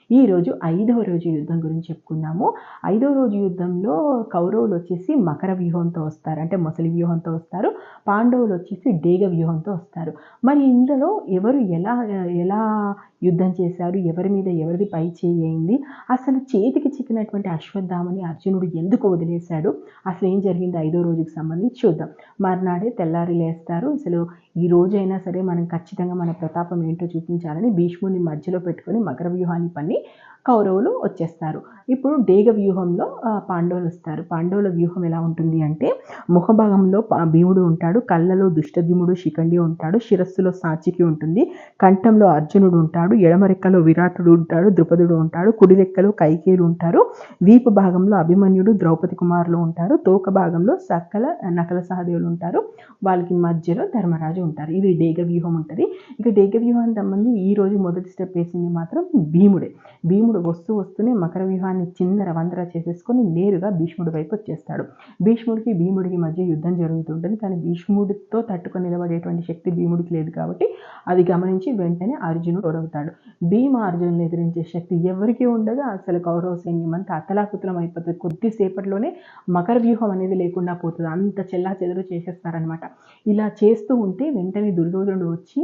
ఈరోజు 5వ రోజు యుద్ధం గురించి చెప్పుకుందాము. 5వ రోజు యుద్ధంలో కౌరవులు వచ్చేసి మకర వ్యూహంతో వస్తారు. అంటే మొసలి వ్యూహంతో వస్తారు. పాండవులు వచ్చేసి డేగ వ్యూహంతో వస్తారు. మరి ఇందులో ఎవరు ఎలా యుద్ధం చేశారు? ఎవరి మీద ఎవరిది పై చేయి అయింది? అసలు చేతికి చిక్కినటువంటి అశ్వత్థామని అర్జునుడు ఎందుకు వదిలేశాడు? అసలు ఏం జరిగింది 5వ రోజుకి సంబంధించి చూద్దాం. మర్నాడే తెల్లారి లేస్తారు. అసలు ఈ రోజైనా సరే మనం ఖచ్చితంగా మన ప్రతాపం ఏంటో చూపించాలని భీష్ముడిని మధ్యలో పెట్టుకొని మకర వ్యూహాన్ని పన్ని కౌరవులు వచ్చేస్తారు. ఇప్పుడు డేగ వ్యూహంలో పాండవులు వస్తారు. పాండవుల వ్యూహం ఎలా ఉంటుంది అంటే ముఖభాగంలో భీముడు ఉంటాడు, కళ్ళలో దుష్టద్యుమ్నుడు శిఖండి ఉంటాడు, శిరస్సులో సాత్యకి ఉంటుంది, కంఠంలో అర్జునుడు ఉంటాడు, ఎడమ రెక్కలో విరాటుడు ఉంటాడు, ద్రుపదుడు ఉంటాడు, కుడి రెక్కలో కైకేయులు ఉంటారు, వీపు భాగంలో అభిమన్యుడు ద్రౌపది కుమారులు ఉంటారు, తోక భాగంలో సకల నకల సహదేవులు ఉంటారు, వాళ్ళకి మధ్యలో ధర్మరాజు ఉంటారు. ఇది డేగ వ్యూహం ఉంటుంది. ఇక డేగ వ్యూహానికి సంబంధించి ఈ రోజు మొదటి స్టెప్ వేసింది మాత్రం భీముడే. భీముడు వస్తూనే మకర వ్యూహాన్ని చిందర వందర చేసేసుకొని నేరుగా భీష్ముడి వైపు వచ్చేస్తాడు. భీముడికి మధ్య యుద్ధం జరుగుతుంటుంది. కానీ భీష్ముడితో తట్టుకొని నిలబడేటువంటి శక్తి భీముడికి లేదు కాబట్టి అది గమనించి వెంటనే అర్జునుడు తోడవుతాడు. అర్జునుని ఎదిరించే శక్తి ఎవరికీ ఉండదు. అసలు కౌరవ సైన్యం అంతా అతలాకుతలం అయిపోతుంది. కొద్దిసేపట్లోనే మకర వ్యూహం అనేది లేకుండా పోతుంది. అంత చెల్లాచెదరు చేసేస్తారనమాట. ఇలా చేస్తూ ఉంటే వెంటనే దుర్యోధనుడు వచ్చి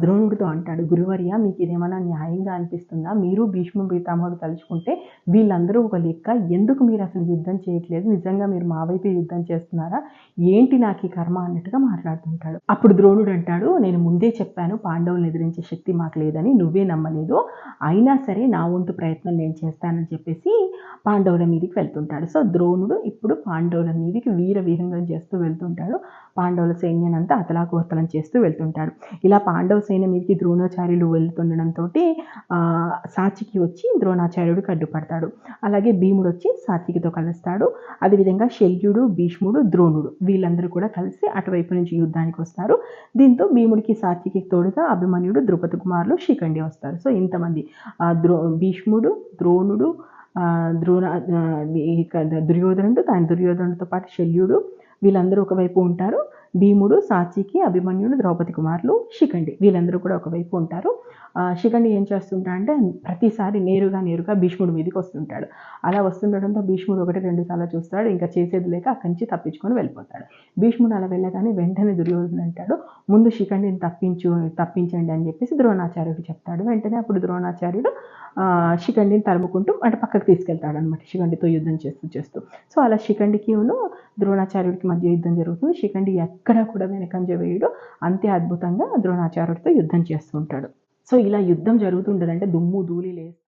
ద్రోణుడితో అంటాడు, గురువర్య మీకు ఇదేమన్నా న్యాయంగా అనిపిస్తుందా? మీరు భీష్మ పితామహుడు తలుచుకుంటే వీళ్ళందరూ ఒక లెక్క, ఎందుకు మీరు అసలు యుద్ధం చేయట్లేదు? నిజంగా మీరు మా వైపే యుద్ధం చేస్తున్నారా? ఏంటి నాకు ఈ కర్మ అన్నట్టుగా మాట్లాడుతుంటాడు. అప్పుడు ద్రోణుడు అంటాడు, నేను ముందే చెప్పాను పాండవులను ఎదిరించే శక్తి మాకు లేదని, నువ్వే నమ్మలేదు. అయినా సరే నా వంతు ప్రయత్నం నేను చేస్తానని చెప్పేసి పాండవుల మీదకి వెళ్తుంటాడు. సో ద్రోణుడు ఇప్పుడు పాండవుల మీదకి విహంగం చేస్తూ వెళ్తుంటాడు. పాండవుల సైన్యాన్ని అతలాకుతలం చేస్తూ వెళ్తుంటాడు. ఇలా పాండవ సైన్యం మీదకి ద్రోణాచార్యులు వెళ్తుండడంతో సాత్యకి వచ్చి ద్రోణాచార్యుడికి అడ్డుపడతాడు. అలాగే భీముడు వచ్చి సాత్యకితో కలుస్తాడు. అదేవిధంగా శల్యుడు, భీష్ముడు, ద్రోణుడు వీళ్ళందరూ కూడా కలిసి అటువైపు నుంచి యుద్ధానికి వస్తారు. దీంతో భీముడికి సాత్యకి తోడుగా అభిమన్యుడు, ద్రుపది కుమారులు, శిఖండి వస్తారు. సో ఇంతమంది భీష్ముడు, ద్రోణుడు, దుర్యోధనుడితో పాటు శల్యుడు వీళ్ళందరూ ఒకవైపు ఉంటారు. భీముడు, సాత్యకి, అభిమన్యుడు, ద్రౌపది కుమారులు, శిఖండి వీళ్ళందరూ కూడా ఒకవైపు ఉంటారు. శిఖండి ఏం చేస్తుంటాడంటే ప్రతిసారి నేరుగా భీష్ముడి మీదకి వస్తుంటాడు. అలా వస్తుండడంతో భీష్ముడు 1-2 సార్లు చూస్తాడు. ఇంకా చేసేది లేక అక్కడి నుంచి తప్పించుకొని వెళ్ళిపోతాడు. భీష్ముడు అలా వెళ్ళగానే వెంటనే దుర్యోధనుడు అంటాడు, ముందు శిఖండిని తప్పించండి అని చెప్పేసి ద్రోణాచార్యుడు చెప్తాడు. వెంటనే అప్పుడు ద్రోణాచార్యుడు శిఖండిని తరుముకుంటూ అంటే పక్కకు తీసుకెళ్తాడు అనమాట, శిఖండితో యుద్ధం చేస్తూ. సో అలా శిఖండికిను ద్రోణాచార్యుడికి మధ్య యుద్ధం జరుగుతుంది. శిఖండి ఎక్కడా కూడా వెనకంజ వేయడు. అంతే అద్భుతంగా ద్రోణాచార్యుడితో యుద్ధం చేస్తూ ఉంటాడు. సో ఇలా యుద్ధం జరుగుతుండదంటే దుమ్ము ధూళి లేస్తుంది.